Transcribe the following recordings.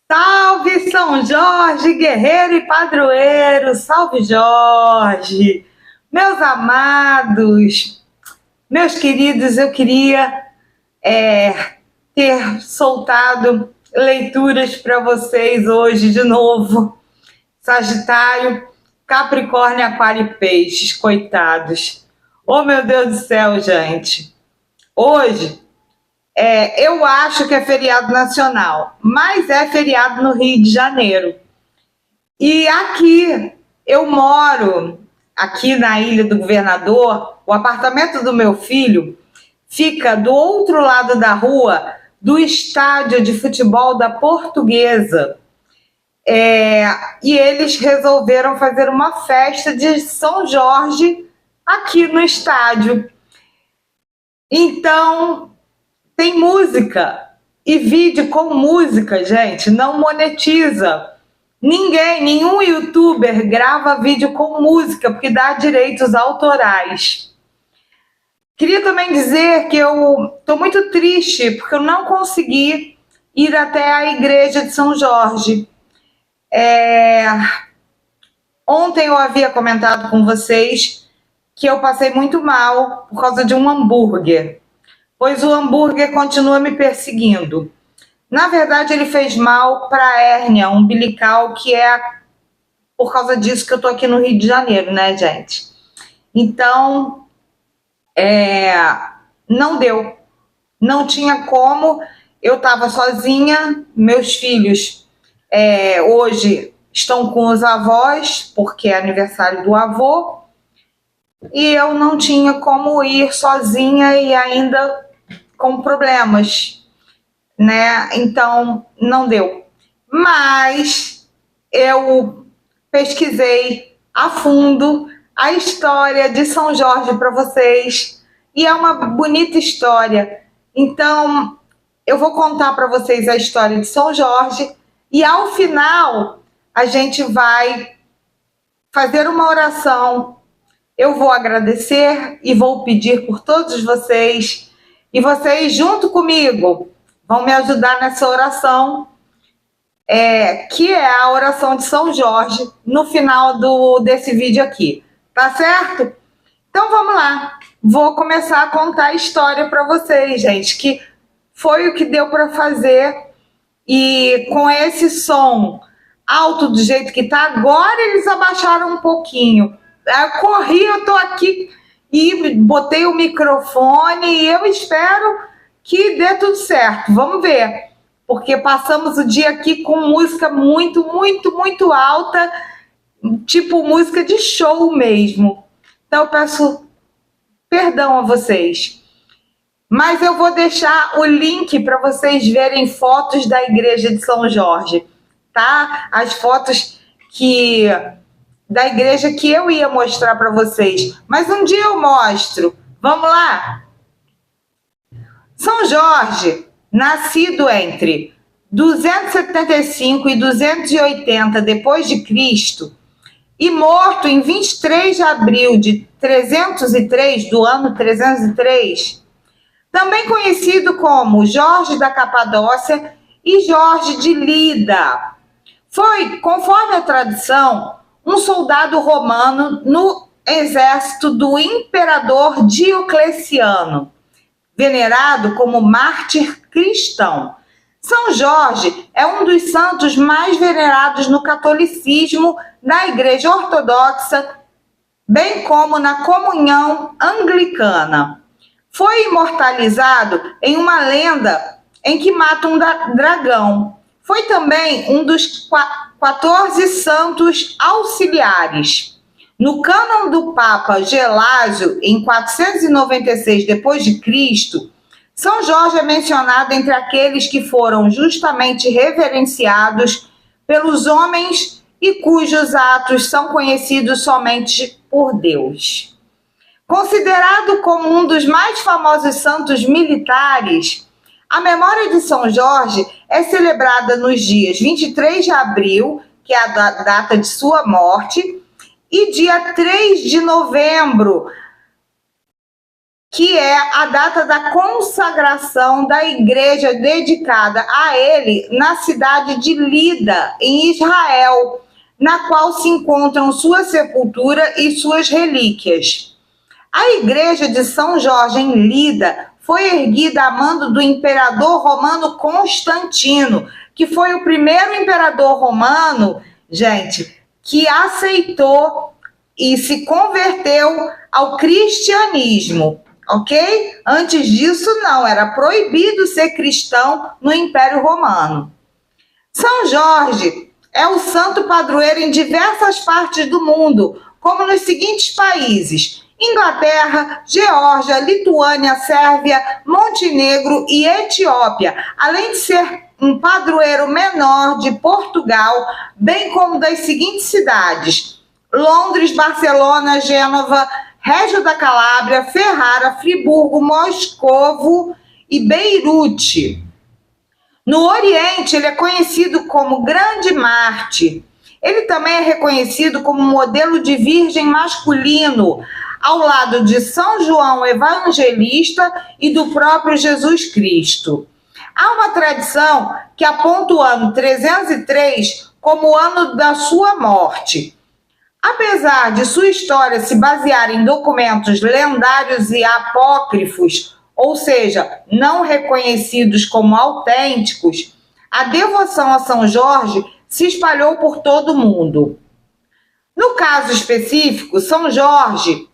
Salve São Jorge, guerreiro e padroeiro, salve Jorge, meus amados, meus queridos, eu queria ter soltado leituras para vocês hoje de novo. Sagitário, Capricórnio, Aquário e Peixes, coitados. Oh meu Deus do céu, gente, hoje eu acho que é feriado nacional, mas é feriado no Rio de Janeiro. E aqui, eu moro aqui na Ilha do Governador, o apartamento do meu filho fica do outro lado da rua do estádio de futebol da Portuguesa. E eles resolveram fazer uma festa de São Jorge aqui no estádio. Então, tem música e vídeo com música, gente, não monetiza. Ninguém, nenhum youtuber grava vídeo com música, porque dá direitos autorais. Queria também dizer que eu estou muito triste, porque eu não consegui ir até a igreja de São Jorge. Ontem eu havia comentado com vocês que eu passei muito mal por causa de um hambúrguer, pois o hambúrguer continua me perseguindo. Na verdade, ele fez mal para a hérnia umbilical, que é por causa disso que eu tô aqui no Rio de Janeiro, né, gente? Então, não deu. Não tinha como. Eu estava sozinha, meus filhos hoje estão com os avós, porque é aniversário do avô, e eu não tinha como ir sozinha e ainda com problemas, né? Então não deu. Mas eu pesquisei a fundo a história de São Jorge para vocês e é uma bonita história. Então eu vou contar para vocês a história de São Jorge e ao final a gente vai fazer uma oração. Eu vou agradecer e vou pedir por todos vocês e vocês junto comigo vão me ajudar nessa oração, que é a oração de São Jorge, no final desse vídeo aqui. Tá certo? Então vamos lá. Vou começar a contar a história para vocês, gente, que foi o que deu para fazer. E com esse som alto do jeito que tá, agora eles abaixaram um pouquinho. Eu corri, eu tô aqui e botei o microfone e eu espero que dê tudo certo. Vamos ver, porque passamos o dia aqui com música muito, muito, muito alta, tipo música de show mesmo. Então eu peço perdão a vocês. Mas eu vou deixar o link para vocês verem fotos da igreja de São Jorge, tá? As fotos da igreja que eu ia mostrar para vocês. Mas um dia eu mostro. Vamos lá? São Jorge, nascido entre 275 e 280 depois de Cristo e morto em 23 de abril de 303 do ano 303, também conhecido como Jorge da Capadócia e Jorge de Lida, foi, conforme a tradição, um soldado romano no exército do imperador Diocleciano, venerado como mártir cristão. São Jorge é um dos santos mais venerados no catolicismo, na Igreja Ortodoxa, bem como na comunhão anglicana. Foi imortalizado em uma lenda em que mata um dragão. Foi também um dos 14 santos auxiliares. No cânon do Papa Gelásio, em 496 d.C., São Jorge é mencionado entre aqueles que foram justamente reverenciados pelos homens e cujos atos são conhecidos somente por Deus. Considerado como um dos mais famosos santos militares, a memória de São Jorge é celebrada nos dias 23 de abril, que é a data de sua morte, e dia 3 de novembro, que é a data da consagração da igreja dedicada a ele na cidade de Lida, em Israel, na qual se encontram sua sepultura e suas relíquias. A igreja de São Jorge em Lida foi erguida a mando do imperador romano Constantino, que foi o primeiro imperador romano, gente, que aceitou e se converteu ao cristianismo, ok? Antes disso, não, era proibido ser cristão no Império Romano. São Jorge é o santo padroeiro em diversas partes do mundo, como nos seguintes países: Inglaterra, Geórgia, Lituânia, Sérvia, Montenegro e Etiópia, além de ser um padroeiro menor de Portugal, bem como das seguintes cidades: Londres, Barcelona, Gênova, Reggio da Calábria, Ferrara, Friburgo, Moscovo e Beirute. No Oriente, ele é conhecido como Grande Mártir. Ele também é reconhecido como modelo de virgem masculino, ao lado de São João Evangelista e do próprio Jesus Cristo. Há uma tradição que aponta o ano 303 como o ano da sua morte. Apesar de sua história se basear em documentos lendários e apócrifos, ou seja, não reconhecidos como autênticos, a devoção a São Jorge se espalhou por todo o mundo. No caso específico, São Jorge,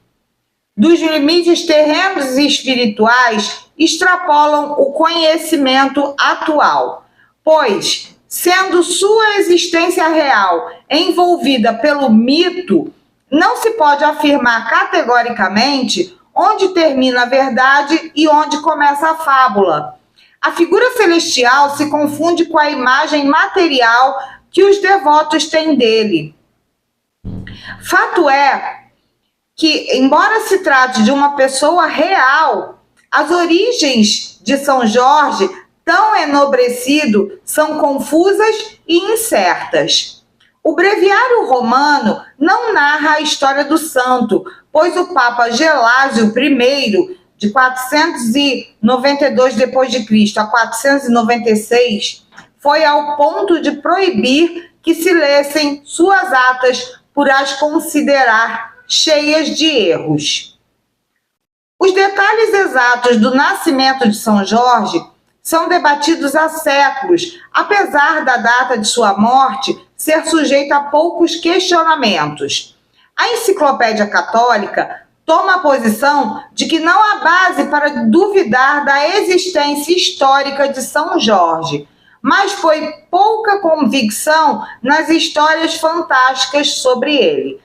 dos limites terrenos e espirituais, extrapolam o conhecimento atual, pois, sendo sua existência real envolvida pelo mito, não se pode afirmar categoricamente onde termina a verdade e onde começa a fábula. A figura celestial se confunde com a imagem material que os devotos têm dele. Fato é que, embora se trate de uma pessoa real, as origens de São Jorge, tão enobrecido, são confusas e incertas. O breviário romano não narra a história do santo, pois o Papa Gelásio I, de 492 d.C. a 496, foi ao ponto de proibir que se lessem suas atas por as considerar cheias de erros. Os detalhes exatos do nascimento de São Jorge são debatidos há séculos, apesar da data de sua morte ser sujeita a poucos questionamentos. A Enciclopédia Católica toma a posição de que não há base para duvidar da existência histórica de São Jorge, mas foi pouca convicção nas histórias fantásticas sobre ele.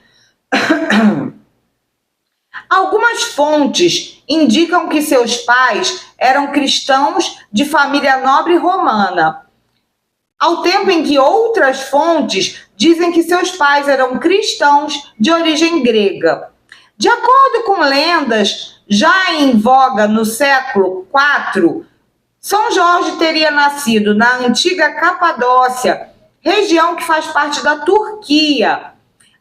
Algumas fontes indicam que seus pais eram cristãos de família nobre romana, ao tempo em que outras fontes dizem que seus pais eram cristãos de origem grega. De acordo com lendas já em voga no século IV, São Jorge teria nascido na antiga Capadócia, região que faz parte da Turquia.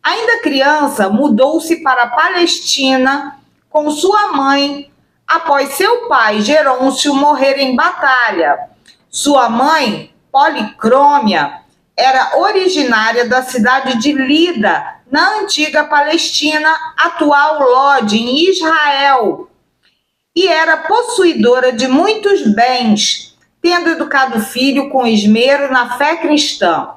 Ainda criança, mudou-se para a Palestina com sua mãe após seu pai, Gerôncio, morrer em batalha. Sua mãe, Policrômia, era originária da cidade de Lida, na antiga Palestina, atual Lod, em Israel, e era possuidora de muitos bens, tendo educado o filho com esmero na fé cristã.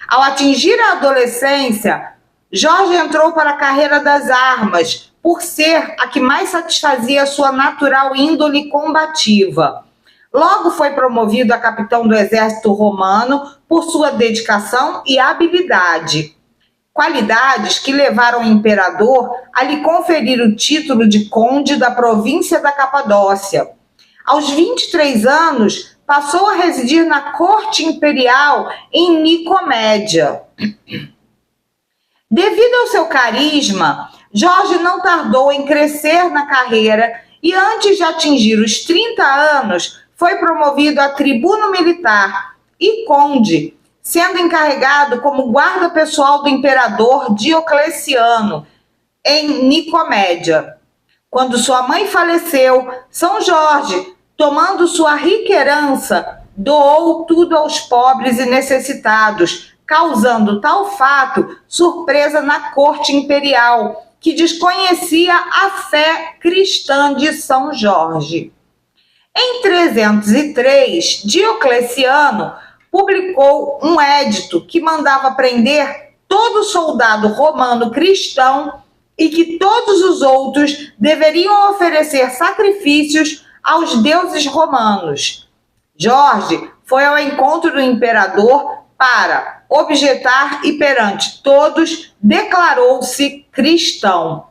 Ao atingir a adolescência, Jorge entrou para a carreira das armas, por ser a que mais satisfazia sua natural índole combativa. Logo foi promovido a capitão do exército romano por sua dedicação e habilidade, qualidades que levaram o imperador a lhe conferir o título de conde da província da Capadócia. Aos 23 anos, passou a residir na corte imperial em Nicomédia. Devido ao seu carisma, Jorge não tardou em crescer na carreira e, antes de atingir os 30 anos, foi promovido a tribuno militar e conde, sendo encarregado como guarda pessoal do imperador Diocleciano, em Nicomédia. Quando sua mãe faleceu, São Jorge, tomando sua rica herança, doou tudo aos pobres e necessitados, causando tal fato surpresa na corte imperial, que desconhecia a fé cristã de São Jorge. Em 303, Diocleciano publicou um édito que mandava prender todo soldado romano cristão e que todos os outros deveriam oferecer sacrifícios aos deuses romanos. Jorge foi ao encontro do imperador para objetar e perante todos declarou-se cristão.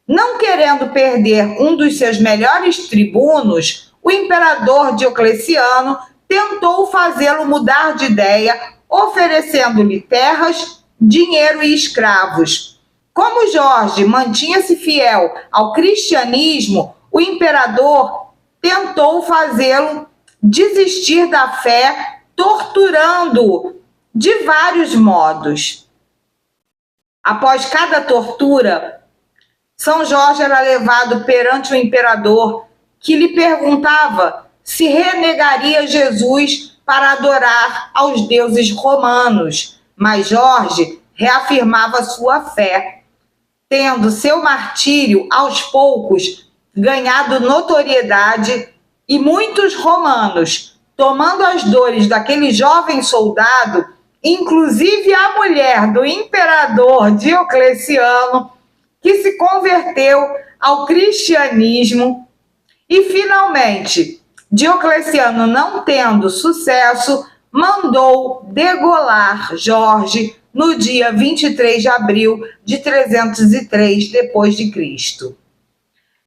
Não querendo perder um dos seus melhores tribunos, o imperador Diocleciano tentou fazê-lo mudar de ideia, oferecendo-lhe terras, dinheiro e escravos. Como Jorge mantinha-se fiel ao cristianismo, o imperador tentou fazê-lo desistir da fé, torturando-o de vários modos. Após cada tortura, São Jorge era levado perante o imperador, que lhe perguntava se renegaria Jesus para adorar aos deuses romanos, mas Jorge reafirmava sua fé, tendo seu martírio aos poucos ganhado notoriedade e muitos romanos, tomando as dores daquele jovem soldado, inclusive a mulher do imperador Diocleciano, que se converteu ao cristianismo, e finalmente, Diocleciano, não tendo sucesso, mandou degolar Jorge no dia 23 de abril de 303 d.C.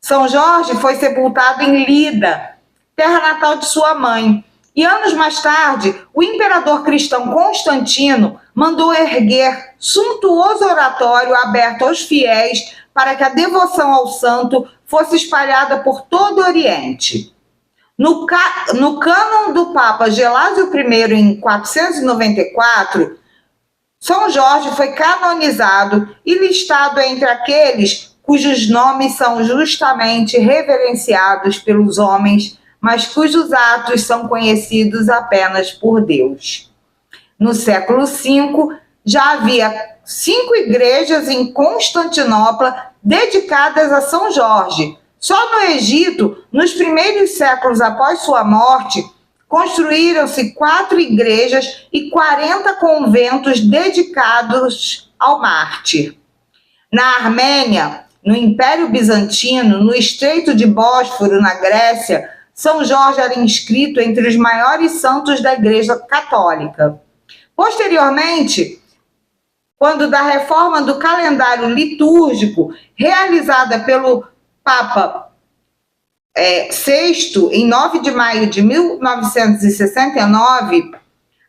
São Jorge foi sepultado em Lida, terra natal de sua mãe, e anos mais tarde, o imperador cristão Constantino mandou erguer suntuoso oratório aberto aos fiéis para que a devoção ao santo fosse espalhada por todo o Oriente. No cânon do Papa Gelásio I, em 494, São Jorge foi canonizado e listado entre aqueles cujos nomes são justamente reverenciados pelos homens, mas cujos atos são conhecidos apenas por Deus. No século V, já havia 5 igrejas em Constantinopla dedicadas a São Jorge. Só no Egito, nos primeiros séculos após sua morte, construíram-se 4 igrejas e 40 conventos dedicados ao mártir. Na Armênia, no Império Bizantino, no Estreito de Bósforo, na Grécia, São Jorge era inscrito entre os maiores santos da Igreja Católica. Posteriormente, quando da reforma do calendário litúrgico, realizada pelo Papa VI, em 9 de maio de 1969,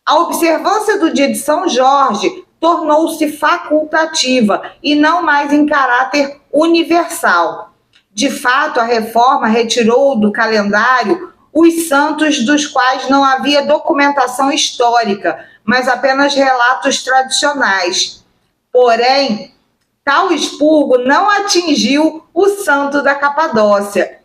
a observância do dia de São Jorge tornou-se facultativa e não mais em caráter universal. De fato, a reforma retirou do calendário os santos dos quais não havia documentação histórica, mas apenas relatos tradicionais. Porém, tal expurgo não atingiu o santo da Capadócia.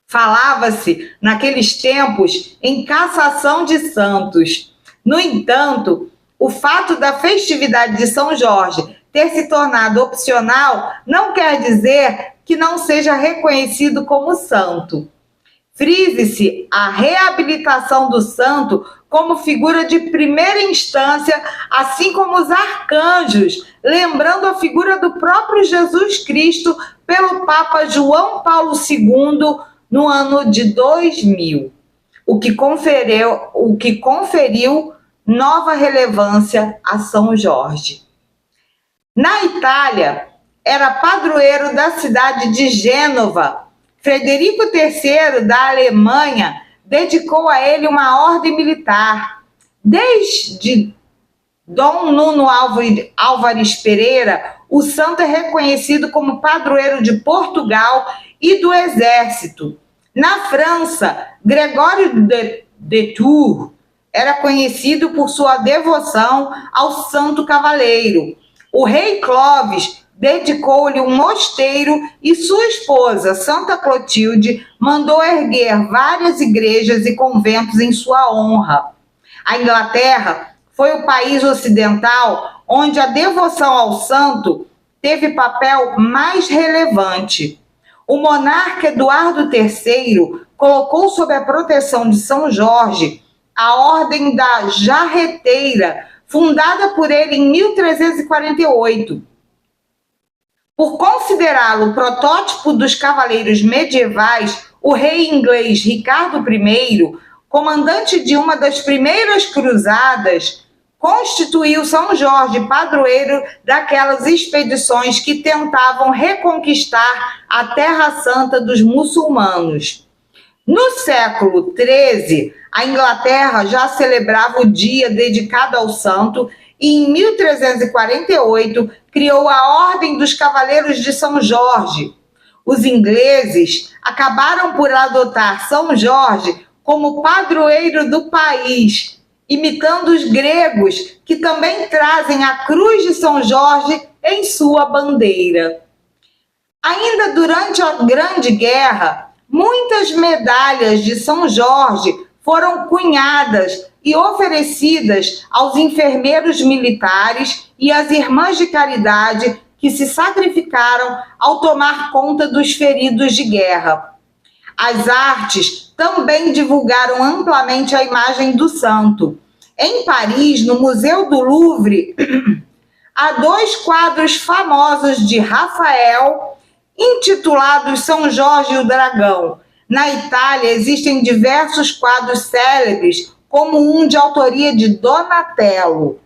Falava-se, naqueles tempos, em cassação de santos. No entanto, o fato da festividade de São Jorge ter se tornado opcional não quer dizer que não seja reconhecido como santo. Frise-se a reabilitação do santo como figura de primeira instância, assim como os arcanjos, lembrando a figura do próprio Jesus Cristo pelo Papa João Paulo II no ano de 2000, o que conferiu nova relevância a São Jorge. Na Itália, era padroeiro da cidade de Gênova. Frederico III da Alemanha dedicou a ele uma ordem militar. Desde Dom Nuno Álvares Pereira, o santo é reconhecido como padroeiro de Portugal e do Exército. Na França, Gregório de Tours era conhecido por sua devoção ao santo cavaleiro. O rei Clovis dedicou-lhe um mosteiro e sua esposa, Santa Clotilde, mandou erguer várias igrejas e conventos em sua honra. A Inglaterra foi o país ocidental onde a devoção ao santo teve papel mais relevante. O monarca Eduardo III colocou sob a proteção de São Jorge a Ordem da Jarreteira, fundada por ele em 1348. Por considerá-lo o protótipo dos cavaleiros medievais, o rei inglês Ricardo I, comandante de uma das primeiras cruzadas, constituiu São Jorge padroeiro daquelas expedições que tentavam reconquistar a Terra Santa dos muçulmanos. No século XIII, a Inglaterra já celebrava o dia dedicado ao santo e, em 1348, criou a Ordem dos Cavaleiros de São Jorge. Os ingleses acabaram por adotar São Jorge como padroeiro do país, imitando os gregos, que também trazem a cruz de São Jorge em sua bandeira. Ainda durante a Grande Guerra, muitas medalhas de São Jorge foram cunhadas e oferecidas aos enfermeiros militares e às irmãs de caridade que se sacrificaram ao tomar conta dos feridos de guerra. As artes também divulgaram amplamente a imagem do santo. Em Paris, no Museu do Louvre, há 2 quadros famosos de Rafael, intitulados São Jorge e o Dragão. Na Itália, existem diversos quadros célebres, como um de autoria de Donatello.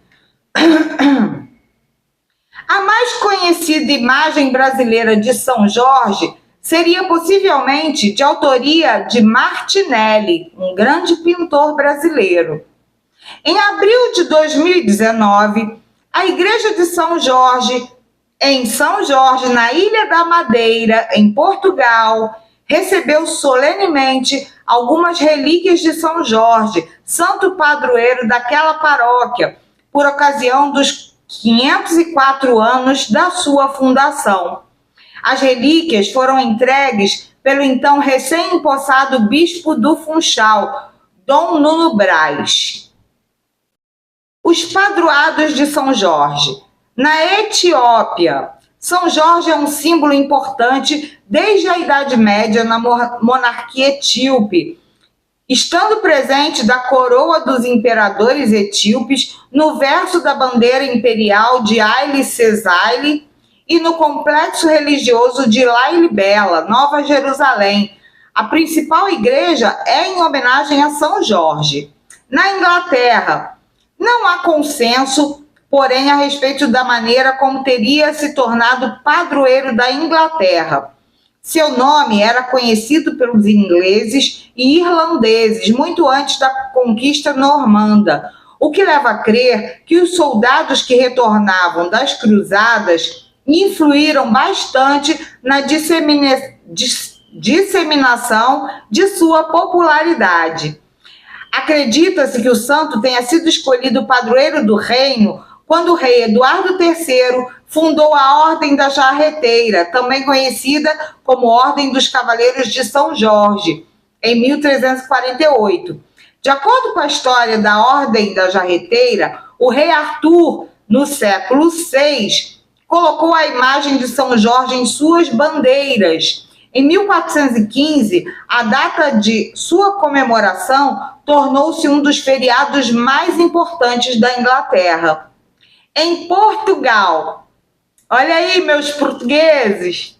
A mais conhecida imagem brasileira de São Jorge seria possivelmente de autoria de Martinelli, um grande pintor brasileiro. Em abril de 2019, a Igreja de São Jorge, em São Jorge, na Ilha da Madeira, em Portugal, recebeu solenemente algumas relíquias de São Jorge, santo padroeiro daquela paróquia, por ocasião dos 504 anos da sua fundação. As relíquias foram entregues pelo então recém-empossado bispo do Funchal, Dom Nuno Braz. Os padroados de São Jorge. Na Etiópia, São Jorge é um símbolo importante desde a Idade Média na monarquia etíope, estando presente da coroa dos imperadores etíopes no verso da bandeira imperial de Haile Selassie e no complexo religioso de Lalibela, Nova Jerusalém. A principal igreja é em homenagem a São Jorge. Na Inglaterra, não há consenso, porém, a respeito da maneira como teria se tornado padroeiro da Inglaterra. Seu nome era conhecido pelos ingleses e irlandeses muito antes da conquista normanda, o que leva a crer que os soldados que retornavam das cruzadas influíram bastante na disseminação de sua popularidade. Acredita-se que o santo tenha sido escolhido padroeiro do reino quando o rei Eduardo III fundou a Ordem da Jarreteira, também conhecida como Ordem dos Cavaleiros de São Jorge, em 1348. De acordo com a história da Ordem da Jarreteira, o rei Arthur, no século VI, colocou a imagem de São Jorge em suas bandeiras. Em 1415, a data de sua comemoração tornou-se um dos feriados mais importantes da Inglaterra. Em Portugal, olha aí, meus portugueses,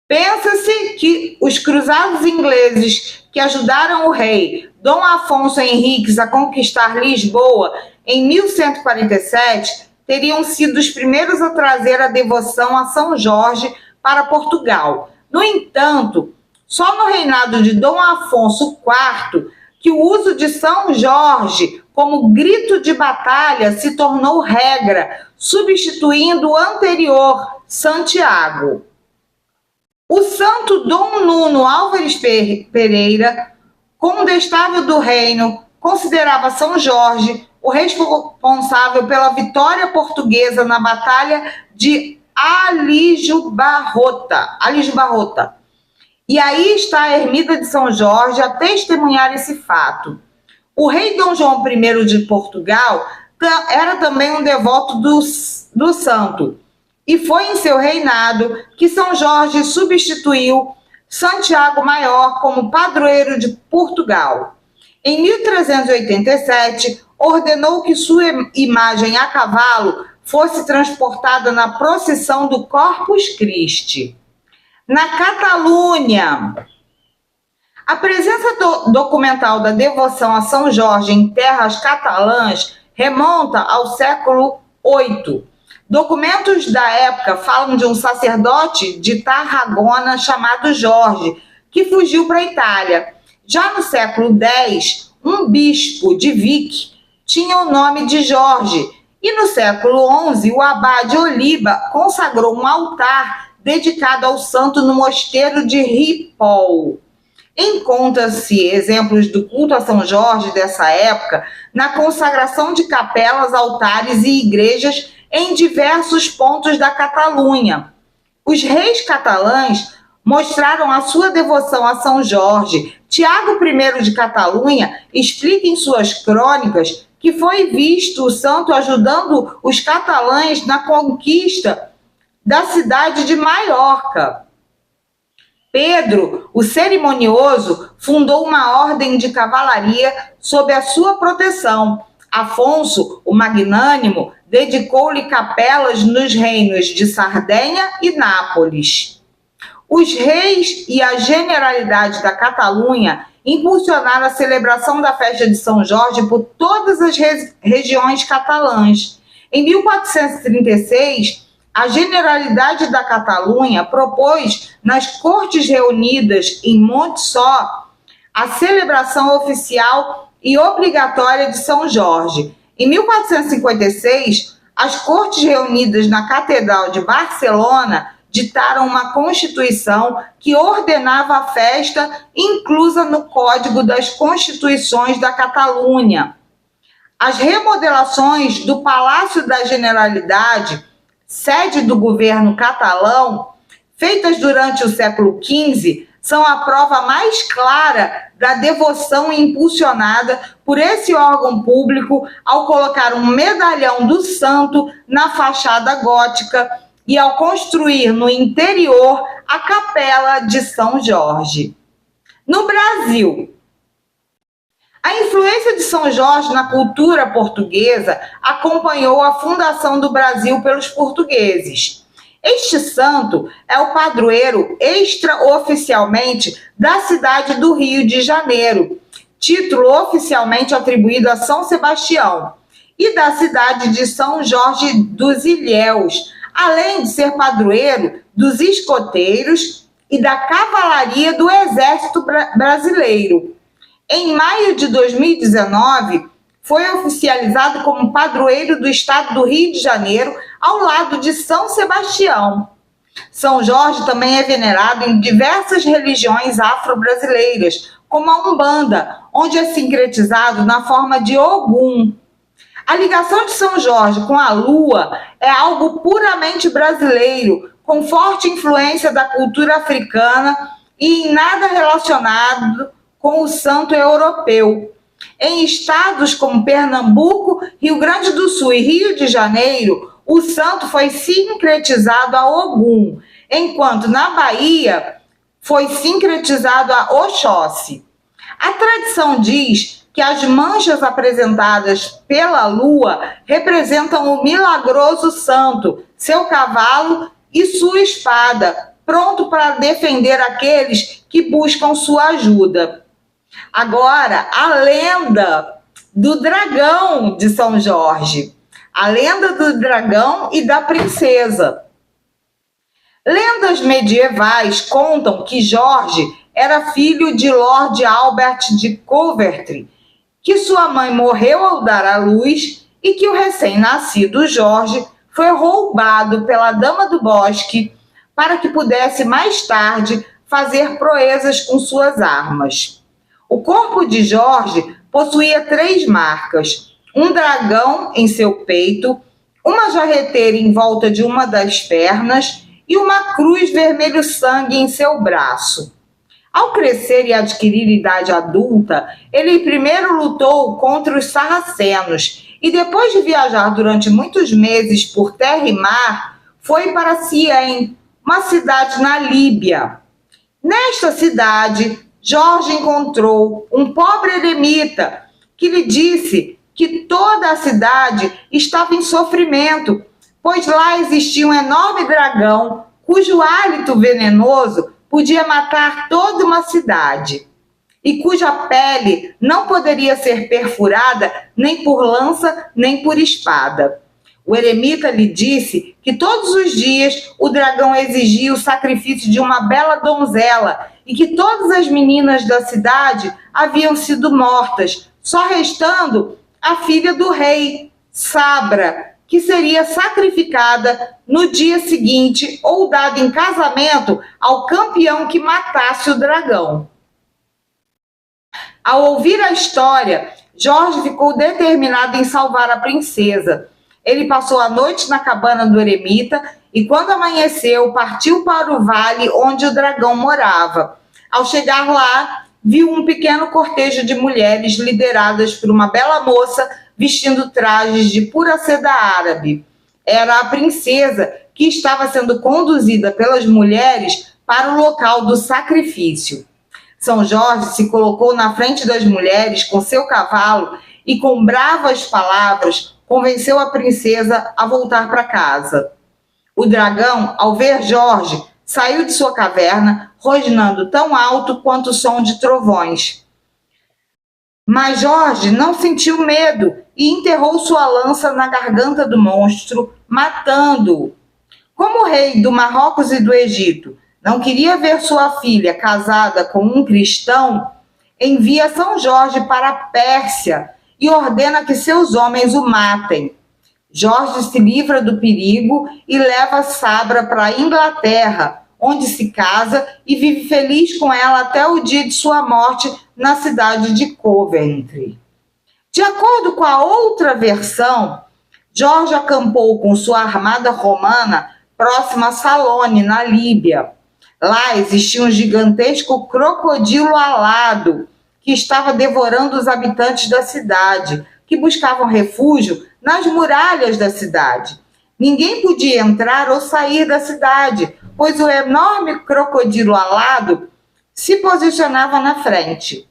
pensa-se que os cruzados ingleses que ajudaram o rei Dom Afonso Henriques a conquistar Lisboa em 1147 teriam sido os primeiros a trazer a devoção a São Jorge para Portugal. No entanto, só no reinado de Dom Afonso IV que o uso de São Jorge como grito de batalha se tornou regra, substituindo o anterior, Santiago. O santo Dom Nuno Álvares Pereira, condestável do reino, considerava São Jorge o responsável pela vitória portuguesa na Batalha de Aligio-Barrota. E aí está a ermida de São Jorge a testemunhar esse fato. O rei Dom João I de Portugal era também um devoto do santo, e foi em seu reinado que São Jorge substituiu Santiago Maior como padroeiro de Portugal. Em 1387, ordenou que sua imagem a cavalo fosse transportada na procissão do Corpus Christi. Na Catalunha, a presença documental da devoção a São Jorge em terras catalãs remonta ao século VIII. Documentos da época falam de um sacerdote de Tarragona chamado Jorge, que fugiu para a Itália. Já no século X, um bispo de Vic tinha o nome de Jorge, e no século XI, o abade Oliba consagrou um altar dedicado ao santo no mosteiro de Ripoll. Encontra-se exemplos do culto a São Jorge dessa época na consagração de capelas, altares e igrejas em diversos pontos da Catalunha. Os reis catalães mostraram a sua devoção a São Jorge. Tiago I de Catalunha explica em suas crônicas que foi visto o santo ajudando os catalães na conquista da cidade de Maiorca. Pedro, o Cerimonioso, fundou uma ordem de cavalaria sob a sua proteção. Afonso, o Magnânimo, dedicou-lhe capelas nos reinos de Sardenha e Nápoles. Os reis e a Generalidade da Catalunha impulsionaram a celebração da festa de São Jorge por todas as regiões catalãs. Em 1436, a Generalidade da Catalunha propôs nas Cortes Reunidas em Montçó a celebração oficial e obrigatória de São Jorge. Em 1456, as Cortes Reunidas na Catedral de Barcelona ditaram uma constituição que ordenava a festa inclusa no Código das Constituições da Catalunha. As remodelações do Palácio da Generalidade, sede do governo catalão, feitas durante o século XV, são a prova mais clara da devoção impulsionada por esse órgão público ao colocar um medalhão do santo na fachada gótica e ao construir no interior a Capela de São Jorge. No Brasil, a influência de São Jorge na cultura portuguesa acompanhou a fundação do Brasil pelos portugueses. Este santo é o padroeiro extraoficialmente da cidade do Rio de Janeiro, título oficialmente atribuído a São Sebastião, e da cidade de São Jorge dos Ilhéus, além de ser padroeiro dos escoteiros e da cavalaria do Exército Brasileiro. Em maio de 2019, foi oficializado como padroeiro do estado do Rio de Janeiro, ao lado de São Sebastião. São Jorge também é venerado em diversas religiões afro-brasileiras, como a Umbanda, onde é sincretizado na forma de Ogum. A ligação de São Jorge com a lua é algo puramente brasileiro, com forte influência da cultura africana e em nada relacionado com o santo europeu. Em estados como Pernambuco, Rio Grande do Sul e Rio de Janeiro, o santo foi sincretizado a Ogum, enquanto na Bahia foi sincretizado a Oxóssi. A tradição diz que as manchas apresentadas pela lua representam o milagroso santo, seu cavalo e sua espada, pronto para defender aqueles que buscam sua ajuda. Agora, a lenda do dragão de São Jorge. A lenda do dragão e da princesa. Lendas medievais contam que Jorge era filho de Lord Albert de Coventry, que sua mãe morreu ao dar à luz e que o recém-nascido Jorge foi roubado pela Dama do Bosque para que pudesse mais tarde fazer proezas com suas armas. O corpo de Jorge possuía 3 marcas: um dragão em seu peito, uma jarreteira em volta de uma das pernas e uma cruz vermelho sangue em seu braço. Ao crescer e adquirir idade adulta, ele primeiro lutou contra os sarracenos e depois de viajar durante muitos meses por terra e mar, foi para Siém, uma cidade na Líbia. Nesta cidade, Jorge encontrou um pobre eremita que lhe disse que toda a cidade estava em sofrimento, pois lá existia um enorme dragão cujo hálito venenoso podia matar toda uma cidade e cuja pele não poderia ser perfurada nem por lança nem por espada. O eremita lhe disse que todos os dias o dragão exigia o sacrifício de uma bela donzela e que todas as meninas da cidade haviam sido mortas, só restando a filha do rei, Sabra, que seria sacrificada no dia seguinte ou dada em casamento ao campeão que matasse o dragão. Ao ouvir a história, Jorge ficou determinado em salvar a princesa. Ele passou a noite na cabana do eremita e, quando amanheceu, partiu para o vale onde o dragão morava. Ao chegar lá, viu um pequeno cortejo de mulheres lideradas por uma bela moça vestindo trajes de pura seda árabe. Era a princesa que estava sendo conduzida pelas mulheres para o local do sacrifício. São Jorge se colocou na frente das mulheres com seu cavalo e, com bravas palavras, convenceu a princesa a voltar para casa. O dragão, ao ver Jorge, saiu de sua caverna, rosnando tão alto quanto o som de trovões. Mas Jorge não sentiu medo e enterrou sua lança na garganta do monstro, matando-o. Como o rei do Marrocos e do Egito não queria ver sua filha casada com um cristão, envia São Jorge para a Pérsia e ordena que seus homens o matem. Jorge se livra do perigo e leva Sabra para a Inglaterra, onde se casa e vive feliz com ela até o dia de sua morte na cidade de Coventry. De acordo com a outra versão, Jorge acampou com sua armada romana próxima a Salone, na Líbia. Lá existia um gigantesco crocodilo alado que estava devorando os habitantes da cidade, que buscavam refúgio nas muralhas da cidade. Ninguém podia entrar ou sair da cidade, pois o enorme crocodilo alado se posicionava na frente.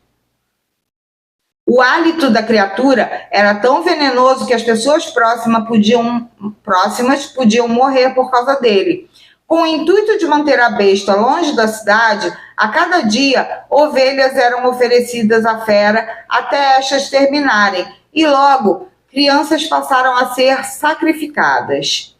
O hálito da criatura era tão venenoso que as pessoas próximas podiam morrer por causa dele. Com o intuito de manter a besta longe da cidade, a cada dia ovelhas eram oferecidas à fera até estas terminarem, e logo crianças passaram a ser sacrificadas.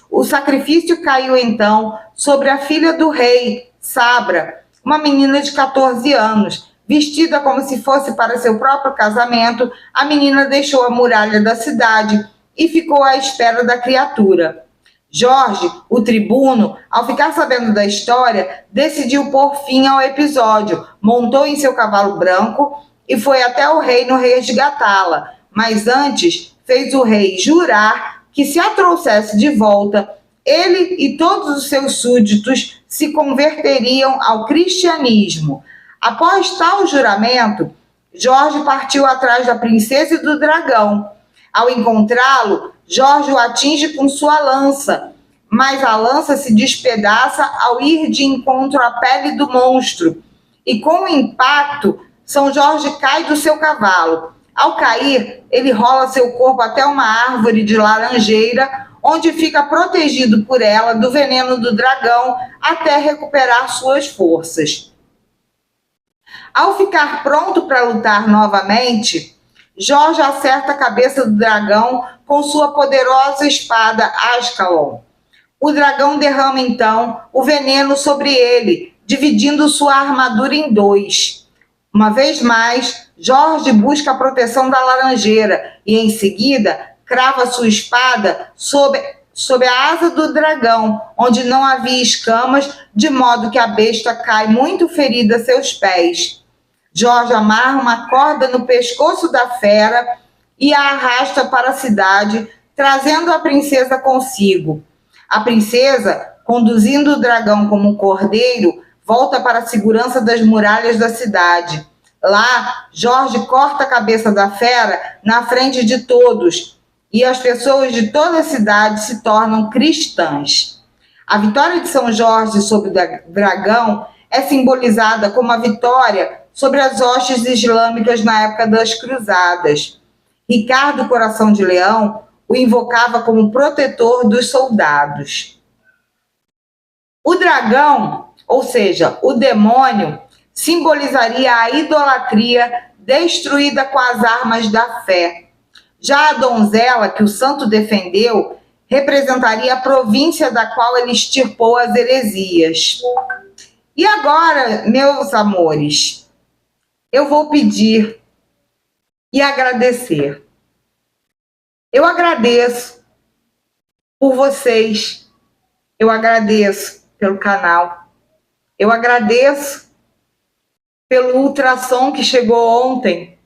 O sacrifício caiu então sobre a filha do rei, Sabra, uma menina de 14 anos. Vestida como se fosse para seu próprio casamento, a menina deixou a muralha da cidade e ficou à espera da criatura. Jorge, o tribuno, ao ficar sabendo da história, decidiu pôr fim ao episódio, montou em seu cavalo branco e foi até o reino resgatá-la, mas antes fez o rei jurar que, se a trouxesse de volta, ele e todos os seus súditos se converteriam ao cristianismo. Após tal juramento, Jorge partiu atrás da princesa e do dragão. Ao encontrá-lo, Jorge o atinge com sua lança, mas a lança se despedaça ao ir de encontro à pele do monstro. E com o impacto, São Jorge cai do seu cavalo. Ao cair, ele rola seu corpo até uma árvore de laranjeira, onde fica protegido por ela do veneno do dragão até recuperar suas forças. Ao ficar pronto para lutar novamente, Jorge acerta a cabeça do dragão com sua poderosa espada Ascalon. O dragão derrama então o veneno sobre ele, dividindo sua armadura em dois. Uma vez mais, Jorge busca a proteção da laranjeira e, em seguida, crava sua espada sob a asa do dragão, onde não havia escamas, de modo que a besta cai muito ferida a seus pés. Jorge amarra uma corda no pescoço da fera e a arrasta para a cidade, trazendo a princesa consigo. A princesa, conduzindo o dragão como um cordeiro, volta para a segurança das muralhas da cidade. Lá, Jorge corta a cabeça da fera na frente de todos, e as pessoas de toda a cidade se tornam cristãs. A vitória de São Jorge sobre o dragão é simbolizada como a vitória sobre as hostes islâmicas na época das cruzadas. Ricardo Coração de Leão o invocava como protetor dos soldados. O dragão, ou seja, o demônio, simbolizaria a idolatria destruída com as armas da fé. Já a donzela, que o santo defendeu, representaria a província da qual ele extirpou as heresias. E agora, meus amores, eu vou pedir e agradecer. Eu agradeço por vocês, eu agradeço pelo canal, eu agradeço pelo ultrassom que chegou ontem,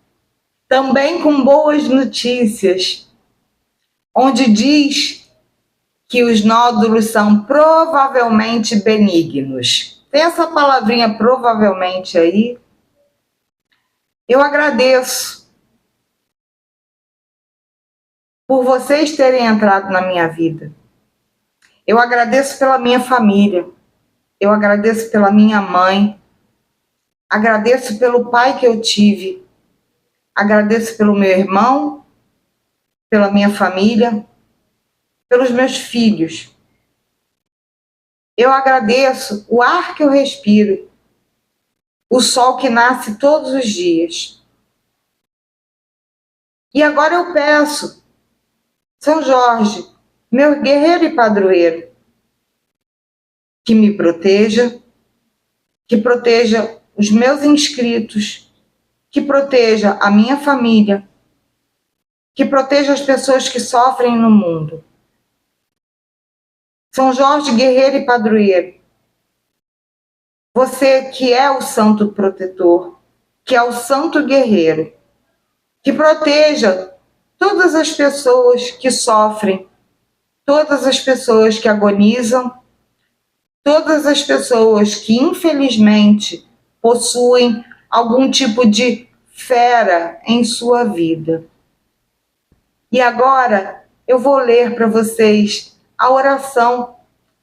também com boas notícias, onde diz que os nódulos são provavelmente benignos. Tem essa palavrinha provavelmente aí. Eu agradeço por vocês terem entrado na minha vida. Eu agradeço pela minha família. Eu agradeço pela minha mãe. Agradeço pelo pai que eu tive. Agradeço pelo meu irmão, pela minha família, pelos meus filhos. Eu agradeço o ar que eu respiro, o sol que nasce todos os dias. E agora eu peço, São Jorge, meu guerreiro e padroeiro, que me proteja, que proteja os meus inscritos, que proteja a minha família, que proteja as pessoas que sofrem no mundo. São Jorge, guerreiro e padroeiro, você que é o santo protetor, que é o santo guerreiro, que proteja todas as pessoas que sofrem, todas as pessoas que agonizam, todas as pessoas que infelizmente possuem algum tipo de fera em sua vida. E agora eu vou ler para vocês a oração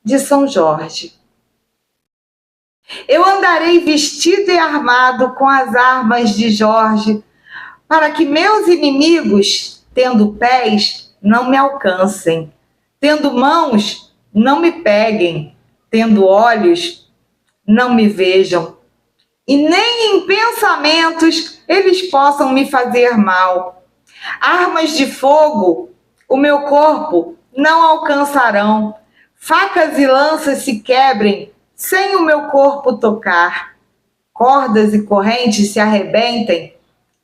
de São Jorge. Eu andarei vestido e armado com as armas de Jorge, para que meus inimigos, tendo pés, não me alcancem, tendo mãos, não me peguem, tendo olhos, não me vejam, e nem em pensamentos eles possam me fazer mal. Armas de fogo, o meu corpo não alcançarão, facas e lanças se quebrem sem o meu corpo tocar, cordas e correntes se arrebentem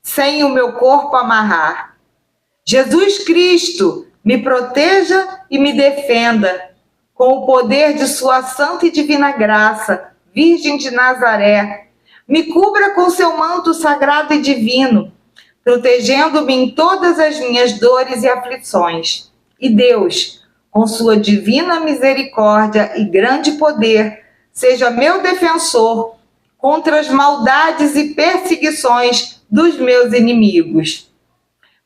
sem o meu corpo amarrar. Jesus Cristo, me proteja e me defenda, com o poder de sua santa e divina graça, Virgem de Nazaré, me cubra com seu manto sagrado e divino, protegendo-me em todas as minhas dores e aflições. E Deus, com sua divina misericórdia e grande poder, seja meu defensor contra as maldades e perseguições dos meus inimigos.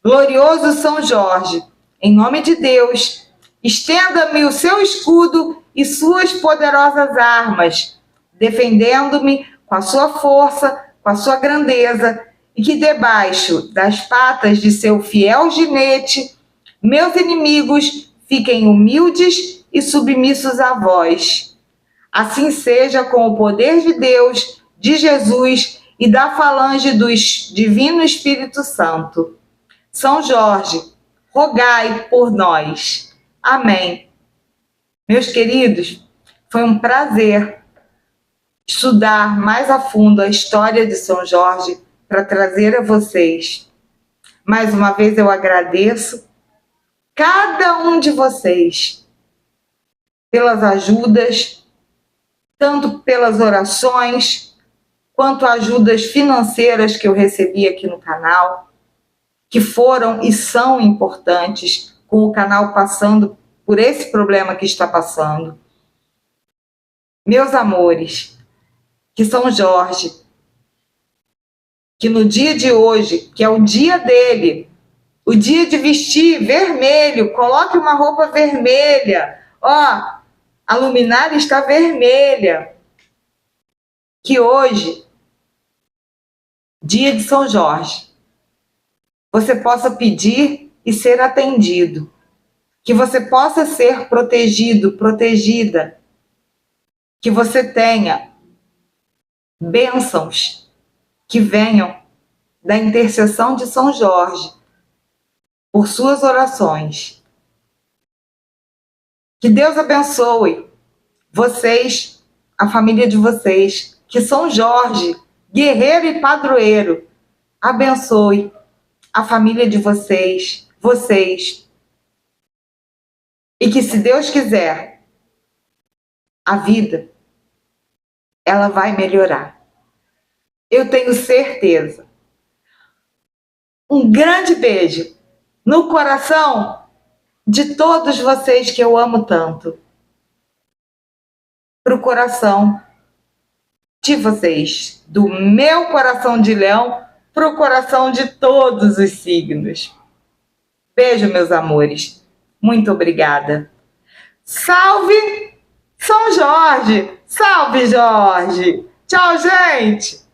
Glorioso São Jorge, em nome de Deus, estenda-me o seu escudo e suas poderosas armas, defendendo-me com a sua força, com a sua grandeza, e que debaixo das patas de seu fiel ginete, meus inimigos fiquem humildes e submissos a vós. Assim seja com o poder de Deus, de Jesus e da falange do Divino Espírito Santo. São Jorge, rogai por nós. Amém. Meus queridos, foi um prazer estudar mais a fundo a história de São Jorge para trazer a vocês. Mais uma vez eu agradeço cada um de vocês pelas ajudas, tanto pelas orações, quanto ajudas financeiras que eu recebi aqui no canal, que foram e são importantes com o canal passando por esse problema que está passando. Meus amores, que São Jorge, que no dia de hoje, que é o dia dele, o dia de vestir vermelho, coloque uma roupa vermelha. Ó, a luminária está vermelha. Que hoje, dia de São Jorge, você possa pedir e ser atendido. Que você possa ser protegido, protegida. Que você tenha bênçãos que venham da intercessão de São Jorge por suas orações. Que Deus abençoe vocês, a família de vocês. Que São Jorge, guerreiro e padroeiro, abençoe a família de vocês. E que, se Deus quiser, a vida, ela vai melhorar. Eu tenho certeza. Um grande beijo no coração de todos vocês que eu amo tanto. Para o coração de vocês, do meu coração de leão, para o coração de todos os signos. Beijo, meus amores. Muito obrigada. Salve São Jorge! Salve, Jorge! Tchau, gente!